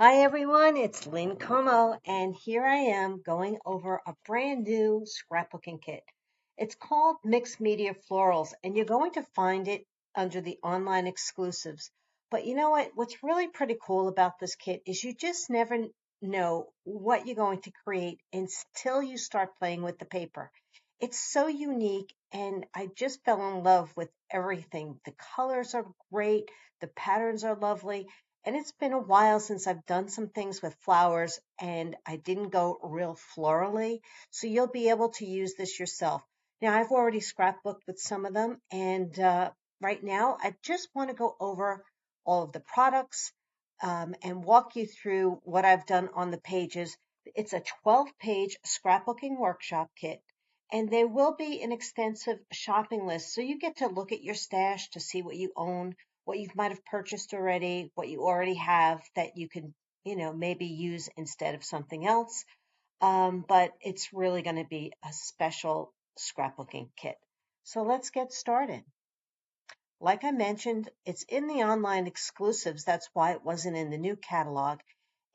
Hi everyone, it's Lynn Como, and here I am going over a brand new scrapbooking kit. It's called Mixed Media Florals, and you're going to find it under the online exclusives. But you know what? What's really pretty cool about this kit is you just never know what you're going to create until you start playing with the paper. It's so unique, and I just fell in love with everything. The colors are great, the patterns are lovely, and it's been a while since I've done some things with flowers and I didn't go real florally. So you'll be able to use this yourself. Now, I've already scrapbooked with some of them. And right now, I just want to go over all of the products and walk you through what I've done on the pages. It's a 12-page scrapbooking workshop kit. And there will be an extensive shopping list. So you get to look at your stash to see what you own, what you might have purchased already, what you already have that you can, maybe use instead of something else. But it's really going to be a special scrapbooking kit. So let's get started. Like I mentioned, it's in the online exclusives. That's why it wasn't in the new catalog.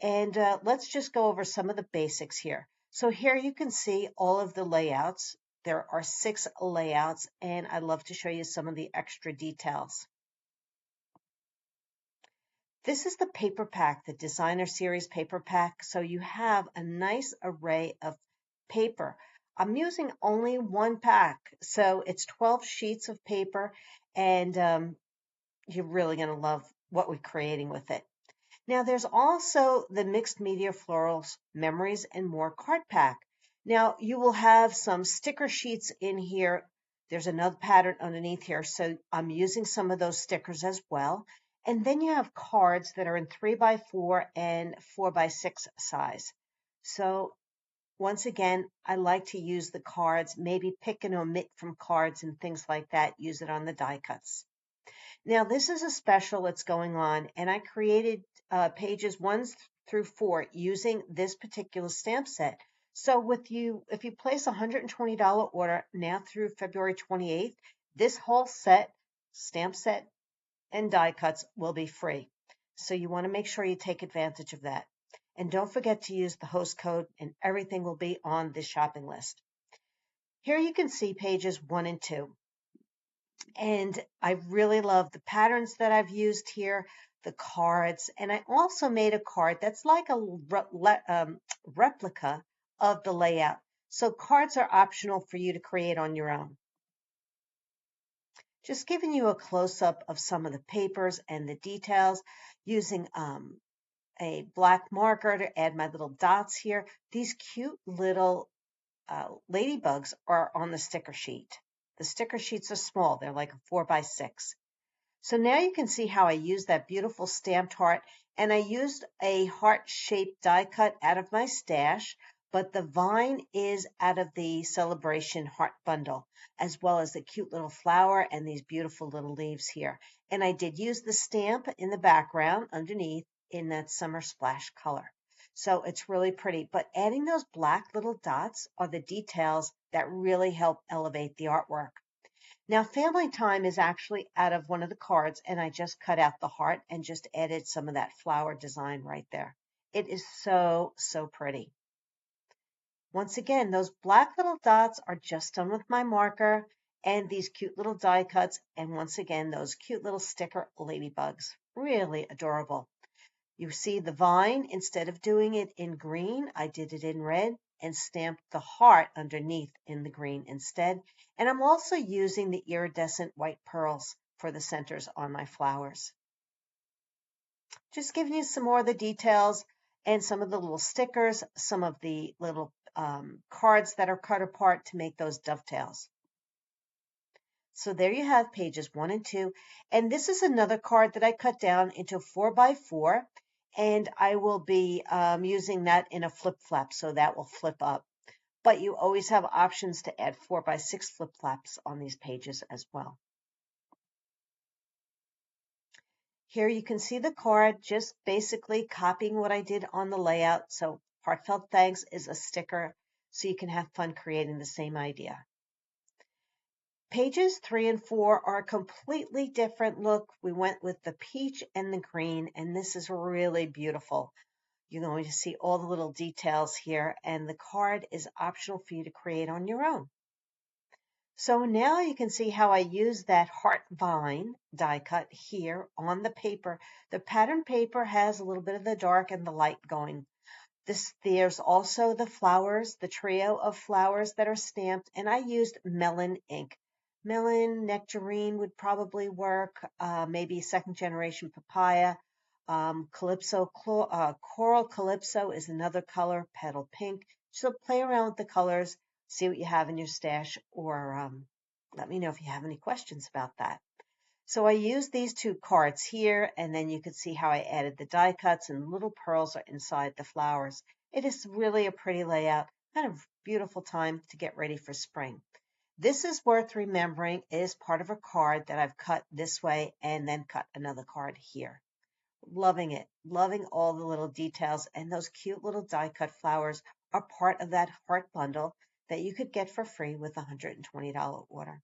And let's just go over some of the basics here. So here you can see all of the layouts. There are 6 layouts, and I'd love to show you some of the extra details. This is the paper pack, the designer series paper pack. So you have a nice array of paper. I'm using only one pack. So it's 12 sheets of paper, and you're really going to love what we're creating with it. Now, there's also the Mixed Media Florals Memories and More card pack. Now, you will have some sticker sheets in here. There's another pattern underneath here, so I'm using some of those stickers as well. And then you have cards that are in 3x4 and 4x6 size. So once again, I like to use the cards, maybe pick and omit from cards and things like that, use it on the die cuts. Now, this is a special that's going on, and I created pages 1 through 4 using this particular stamp set. So if you place a $120 order now through February 28th, this whole set, stamp set and die cuts will be free. So you want to make sure you take advantage of that. And don't forget to use the host code, and everything will be on this shopping list. Here you can see pages 1 and 2. And I really love the patterns that I've used here, the cards, and I also made a card that's like a replica of the layout. So cards are optional for you to create on your own. Just giving you a close-up of some of the papers and the details using a black marker to add my little dots here. These cute little ladybugs are on the sticker sheet. The sticker sheets are small. They're like a 4x6. So now you can see how I used that beautiful stamped heart, and I used a heart-shaped die cut out of my stash, but the vine is out of the Celebration Heart Bundle, as well as the cute little flower and these beautiful little leaves here. And I did use the stamp in the background underneath in that summer splash color. So it's really pretty, but adding those black little dots are the details that really help elevate the artwork. Now, family time is actually out of one of the cards, and I just cut out the heart and just added some of that flower design right there. It is so, so pretty. Once again, those black little dots are just done with my marker and these cute little die cuts. And once again, those cute little sticker ladybugs. Really adorable. You see the vine, instead of doing it in green, I did it in red and stamped the heart underneath in the green instead. And I'm also using the iridescent white pearls for the centers on my flowers. Just giving you some more of the details and some of the little stickers, some of the little cards that are cut apart to make those dovetails. So there you have pages 1 and 2. And this is another card that I cut down into 4x4. And I will be using that in a flip flap, so that will flip up. But you always have options to add 4x6 flip flaps on these pages as well. Here you can see the card, just basically copying what I did on the layout. So heartfelt thanks is a sticker, so you can have fun creating the same idea. Pages 3 and 4 are a completely different look. We went with the peach and the green, and this is really beautiful. You're going to see all the little details here, and the card is optional for you to create on your own. So now you can see how I use that heart vine die cut here on the paper. The pattern paper has a little bit of the dark and the light going. There's also the flowers, the trio of flowers that are stamped, and I used melon ink. Melon, nectarine would probably work, maybe second generation papaya. Coral calypso is another color, petal pink. So play around with the colors, see what you have in your stash, or let me know if you have any questions about that. So I used these two cards here, and then you can see how I added the die cuts and little pearls are inside the flowers. It is really a pretty layout, kind of beautiful time to get ready for spring. This is worth remembering. It is part of a card that I've cut this way and then cut another card here. Loving it, loving all the little details, and those cute little die cut flowers are part of that heart bundle that you could get for free with a $120 order.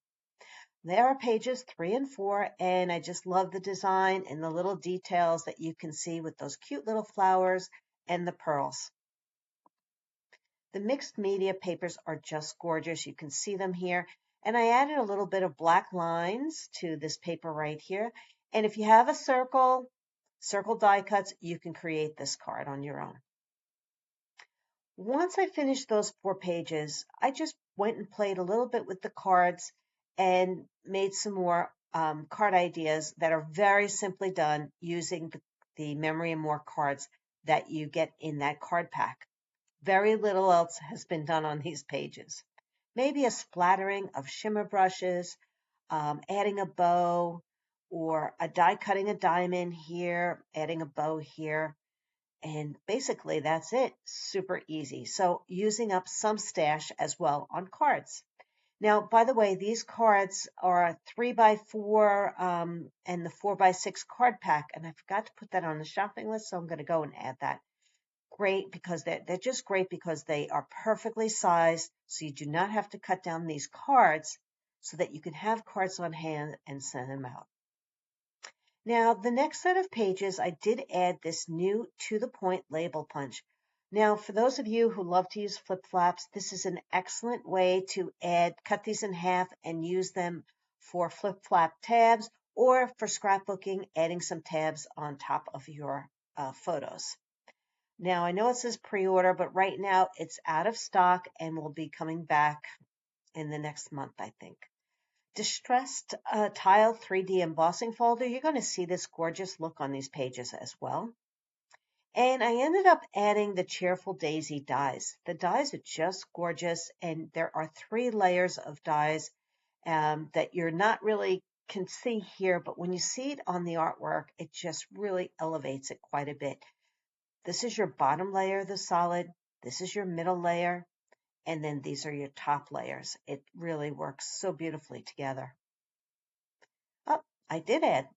There are pages 3 and 4, and I just love the design and the little details that you can see with those cute little flowers and the pearls. The mixed media papers are just gorgeous. You can see them here. And I added a little bit of black lines to this paper right here. And if you have a circle die cuts, you can create this card on your own. Once I finished those 4 pages, I just went and played a little bit with the cards and made some more card ideas that are very simply done using the Memory and More cards that you get in that card pack. Very little else has been done on these pages. Maybe a splattering of shimmer brushes, adding a bow, or a die cutting a diamond here, adding a bow here. And basically that's it. Super easy. So using up some stash as well on cards. Now, by the way, these cards are 3x4 and the 4x6 card pack. And I forgot to put that on the shopping list, so I'm going to go and add that. Great, because they're just great because they are perfectly sized, so you do not have to cut down these cards so that you can have cards on hand and send them out. Now, the next set of pages, I did add this new to-the-point label punch. Now, for those of you who love to use flip flaps, this is an excellent way to cut these in half and use them for flip flap tabs or for scrapbooking, adding some tabs on top of your photos. Now, I know it says pre-order, but right now it's out of stock and will be coming back in the next month, I think. Distressed Tile 3D embossing folder. You're going to see this gorgeous look on these pages as well. And I ended up adding the Cheerful Daisy dies. The dies are just gorgeous, and there are 3 layers of dies that you're not really can see here, but when you see it on the artwork, it just really elevates it quite a bit. This is your bottom layer, the solid. This is your middle layer. And then these are your top layers. It really works so beautifully together. Oh, I did add.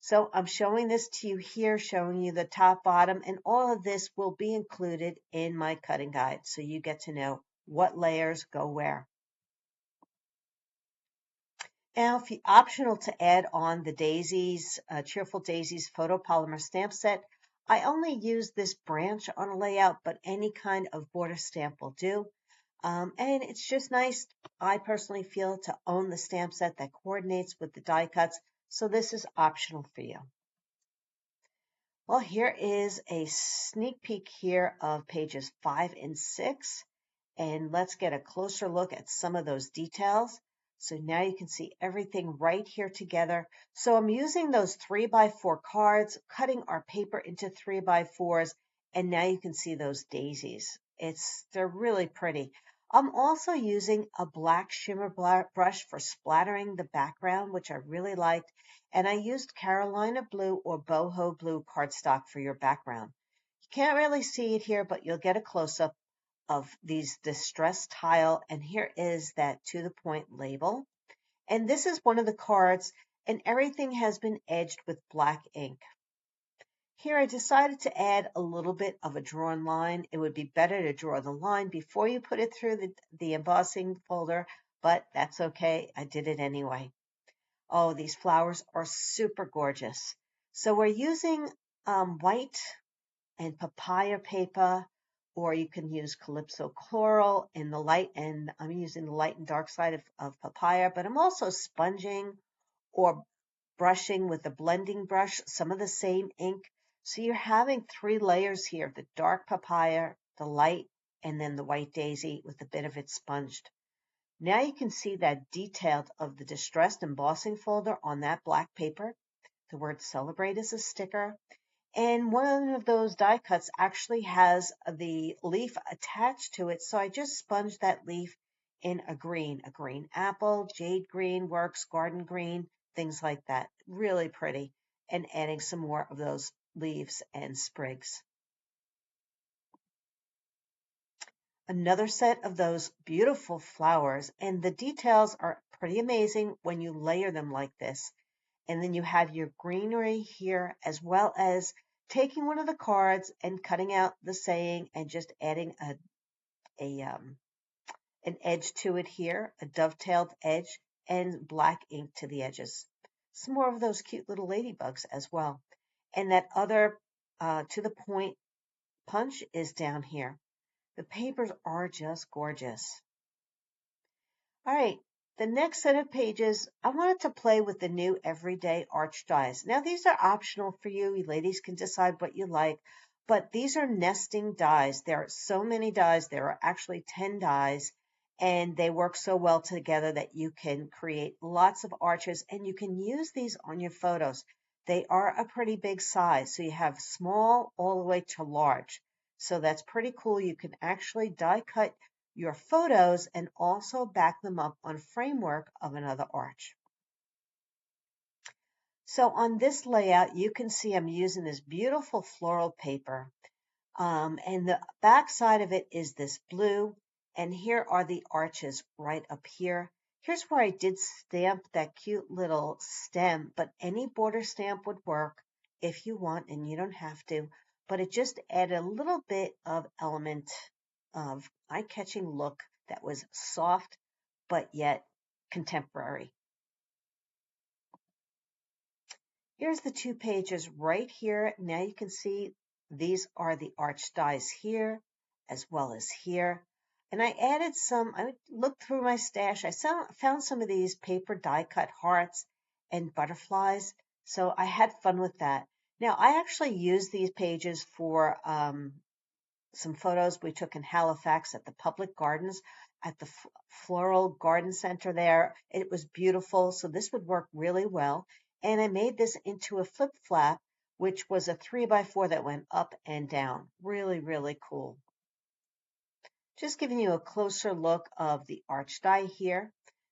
So I'm showing this to you here, showing you the top, bottom, and all of this will be included in my cutting guide. So you get to know what layers go where. Now, if optional to add on the Daisies, Cheerful Daisies photopolymer stamp set, I only use this branch on a layout, but any kind of border stamp will do. And it's just nice, I personally feel, to own the stamp set that coordinates with the die cuts. So this is optional for you. Well, here is a sneak peek here of pages 5 and 6. And let's get a closer look at some of those details. So now you can see everything right here together. So I'm using those 3x4 cards, cutting our paper into 3x4s, and now you can see those daisies. They're really pretty. I'm also using a black shimmer brush for splattering the background, which I really liked. And I used Carolina blue or boho blue cardstock for your background. You can't really see it here, but you'll get a close-up of these distressed tile, and here is that to the point label. And this is one of the cards, and everything has been edged with black ink. Here I decided to add a little bit of a drawn line. It would be better to draw the line before you put it through the embossing folder, but that's okay. I did it anyway. Oh, these flowers are super gorgeous. So we're using white and papaya paper, or you can use Calypso Coral in the light, and I'm using the light and dark side of papaya, but I'm also sponging or brushing with a blending brush some of the same ink. So you're having 3 layers here, the dark papaya, the light, and then the white daisy with a bit of it sponged. Now you can see that detailed of the distressed embossing folder on that black paper. The word celebrate is a sticker. And one of those die cuts actually has the leaf attached to it. So I just sponged that leaf in a green apple, jade green works, garden green, things like that. Really pretty. And adding some more of those leaves and sprigs. Another set of those beautiful flowers, and the details are pretty amazing when you layer them like this. And then you have your greenery here, as well as taking one of the cards and cutting out the saying and just adding an edge to it here, a dovetailed edge, and black ink to the edges. Some more of those cute little ladybugs as well. And that other to the point punch is down here. The papers are just gorgeous. All right, the next set of pages, I wanted to play with the new everyday arch dies. Now, these are optional for you. You ladies can decide what you like, but these are nesting dies. There are so many dies. There are actually 10 dies, and they work so well together that you can create lots of arches, and you can use these on your photos. They are a pretty big size, so you have small all the way to large. So that's pretty cool. You can actually die cut your photos and also back them up on framework of another arch. So on this layout, you can see I'm using this beautiful floral paper. And the back side of it is this blue. And here are the arches right up here. Here's where I did stamp that cute little stem, but any border stamp would work if you want, and you don't have to. But it just added a little bit of element of eye-catching look that was soft but yet contemporary. Here's the 2 pages right here. Now you can see these are the arch dies here as well as here. And I added some, I looked through my stash. I found some of these paper die cut hearts and butterflies. So I had fun with that. Now I actually used these pages for some photos we took in Halifax at the public gardens at the Floral Garden Center there. It was beautiful, so this would work really well. And I made this into a flip flap, which was a 3x4 that went up and down. Really, really cool. Just giving you a closer look of the arch die here.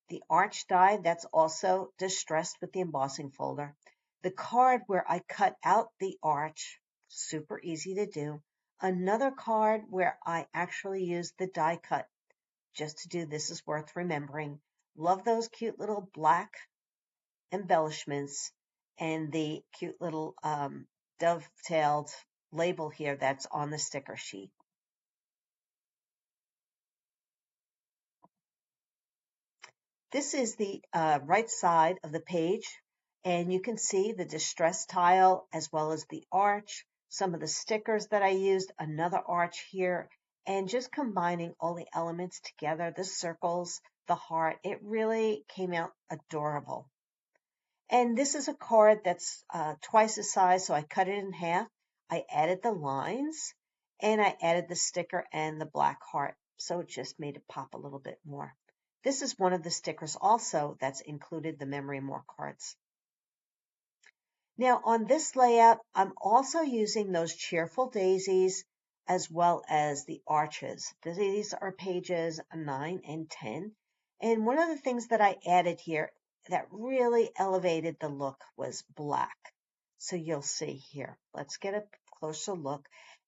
The arch die that's also distressed with the embossing folder. The card where I cut out the arch, super easy to do. Another card where I actually used the die cut just to do this is worth remembering. Love those cute little black embellishments and the cute little dovetailed label here that's on the sticker sheet. This is the right side of the page, and you can see the distress tile as well as the arch, some of the stickers that I used, another arch here, and just combining all the elements together, the circles, the heart, it really came out adorable. And this is a card that's twice the size, so I cut it in half. I added the lines, and I added the sticker and the black heart, so it just made it pop a little bit more. This is one of the stickers also that's included the Memory More cards. Now on this layout, I'm also using those cheerful daisies as well as the arches. These are pages 9 and 10. And one of the things that I added here that really elevated the look was black. So you'll see here. Let's get a closer look.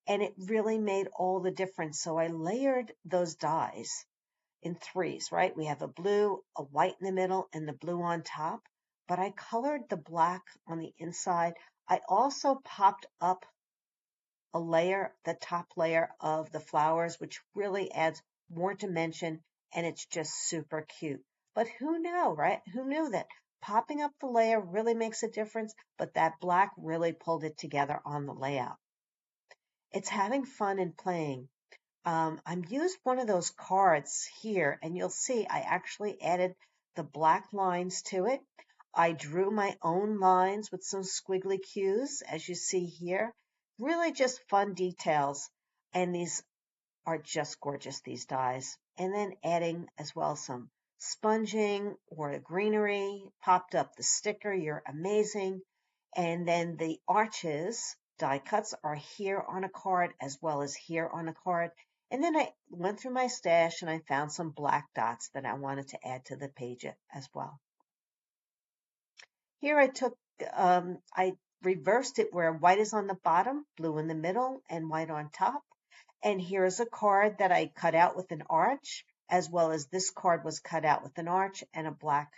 And it really made all the difference. So I layered those dies in 3s, right? We have a blue, a white in the middle, and the blue on top. But I colored the black on the inside. I also popped up a layer, the top layer of the flowers, which really adds more dimension, and it's just super cute. But who knew, right? Who knew that popping up the layer really makes a difference, but that black really pulled it together on the layout. It's having fun and playing. I used one of those cards here, and you'll see I actually added the black lines to it. I drew my own lines with some squiggly cues, as you see here. Really just fun details. And these are just gorgeous, these dies. And then adding as well some sponging or the greenery, popped up the sticker, you're amazing. And then the arches die cuts are here on a card as well as here on a card. And then I went through my stash and I found some black dots that I wanted to add to the page as well. Here I reversed it where white is on the bottom, blue in the middle, and white on top. And here's a card that I cut out with an arch, as well as this card was cut out with an arch and a black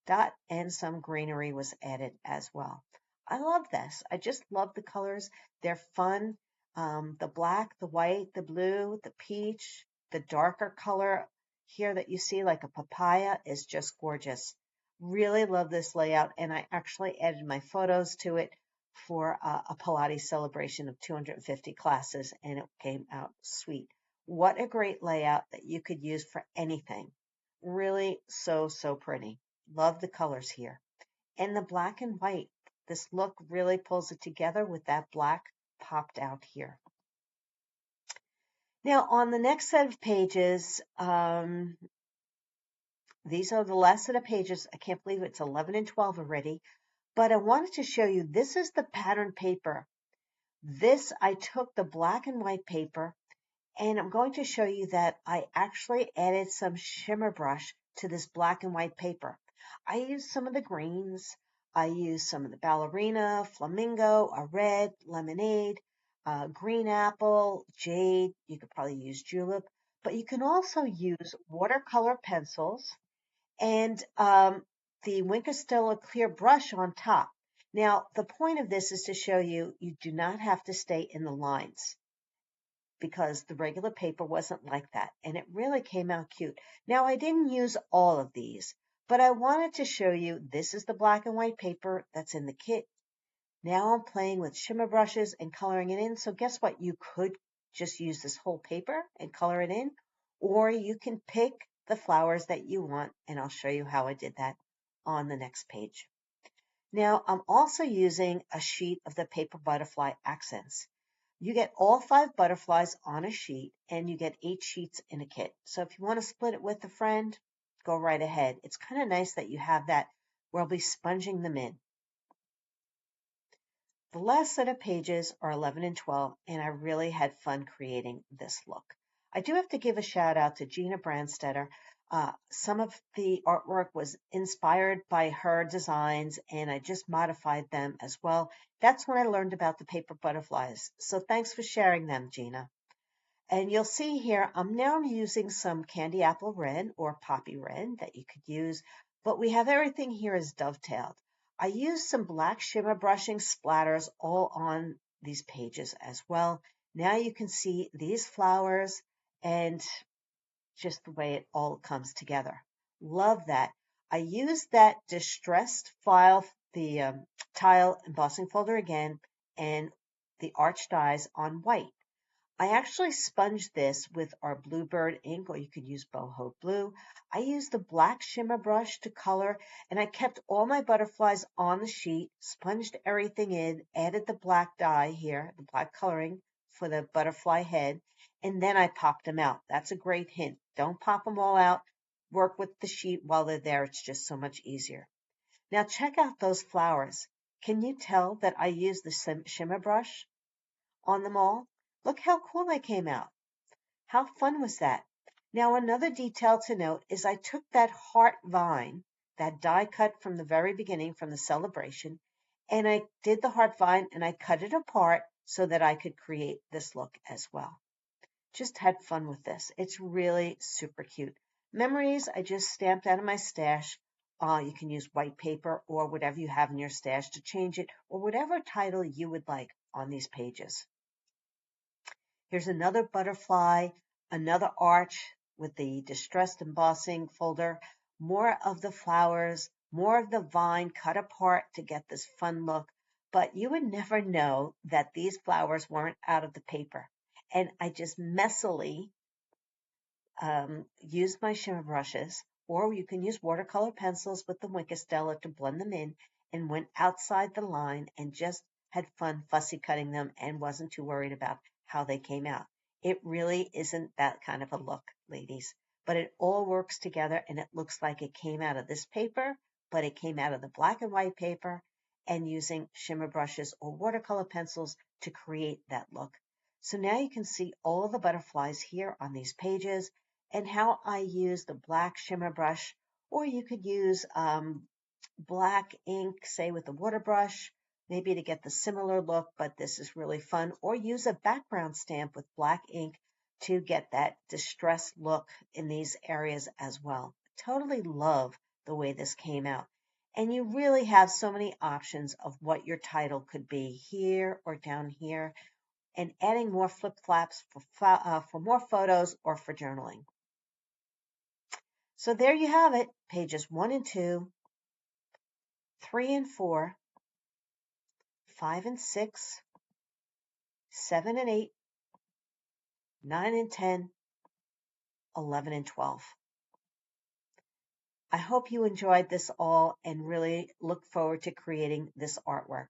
dot, and some greenery was added as well. I love this. I just love the colors. They're fun. The black, the white, the blue, the peach, the darker color here that you see like a papaya is just gorgeous. Really love this layout, and I actually added my photos to it for a Pilates celebration of 250 classes, and it came out sweet. What a great layout that you could use for anything. Really so, so pretty. Love the colors here. And the black and white. This look really pulls it together with that black popped out here. Now, on the next set of pages, these are the last set of pages. I can't believe it's 11 and 12 already. But I wanted to show you, this is the pattern paper. This, I took the black and white paper, and I'm going to show you that I actually added some shimmer brush to this black and white paper. I used some of the greens. I used some of the ballerina, flamingo, a red, lemonade, green apple, jade. You could probably use julep, but you can also use watercolor pencils and the Wink of Stella clear brush on top. Now, the point of this is to show you, you do not have to stay in the lines because the regular paper wasn't like that, and it really came out cute. Now, I didn't use all of these, but I wanted to show you, this is the black and white paper that's in the kit. Now I'm playing with shimmer brushes and coloring it in, so guess what? You could just use this whole paper and color it in, or you can pick the flowers that you want, and I'll show you how I did that on the next page. Now, I'm also using a sheet of the paper butterfly accents. You get all 5 butterflies on a sheet, and you get 8 sheets in a kit. So if you want to split it with a friend, go right ahead. It's kind of nice that you have that where I'll be sponging them in. The last set of pages are 11 and 12, and I really had fun creating this look. I do have to give a shout out to Gina Brandstetter. Some of the artwork was inspired by her designs, and I just modified them as well. That's when I learned about the paper butterflies. So thanks for sharing them, Gina. And you'll see here, I'm now using some candy apple red or poppy red that you could use, but we have everything here is dovetailed. I used some black shimmer brushing splatters all on these pages as well. Now you can see these flowers and just the way it all comes together. Love that. I used that distressed file, the tile embossing folder again, and the arch dies on white. I actually sponged this with our Bluebird ink, or you could use boho blue. I used the black shimmer brush to color, and I kept all my butterflies on the sheet, sponged everything in, added the black dye here, the black coloring for the butterfly head, and then I popped them out. That's a great hint. Don't pop them all out. Work with the sheet while they're there. It's just so much easier. Now check out those flowers. Can you tell that I used the shimmer brush on them all? Look how cool they came out. How fun was that? Now, another detail to note is I took that heart vine, that die cut from the very beginning from the celebration, and I did the heart vine and I cut it apart so that I could create this look as well. Just had fun with this. It's really super cute. Memories I just stamped out of my stash. You can use white paper or whatever you have in your stash to change it, or whatever title you would like on these pages. Here's another butterfly, another arch with the distressed embossing folder, more of the flowers, more of the vine cut apart to get this fun look. But you would never know that these flowers weren't out of the paper. and I just messily use my shimmer brushes, or you can use watercolor pencils with the Stella to blend them in, and went outside the line and just had fun fussy cutting them and wasn't too worried about how they came out. It really isn't that kind of a look, ladies, but it all works together and it looks like it came out of this paper, but it came out of the black and white paper and using shimmer brushes or watercolor pencils to create that look. So now you can see all the butterflies here on these pages and how I use the black shimmer brush, or you could use black ink, say with a water brush, maybe to get the similar look, but this is really fun, or use a background stamp with black ink to get that distressed look in these areas as well. Totally love the way this came out. And you really have so many options of what your title could be here or down here, and adding more flip flaps for more photos or for journaling. So there you have it, pages 1 and 2, 3 and 4, 5 and 6, 7 and 8, 9 and 10, 11 and 12. I hope you enjoyed this all and really look forward to creating this artwork.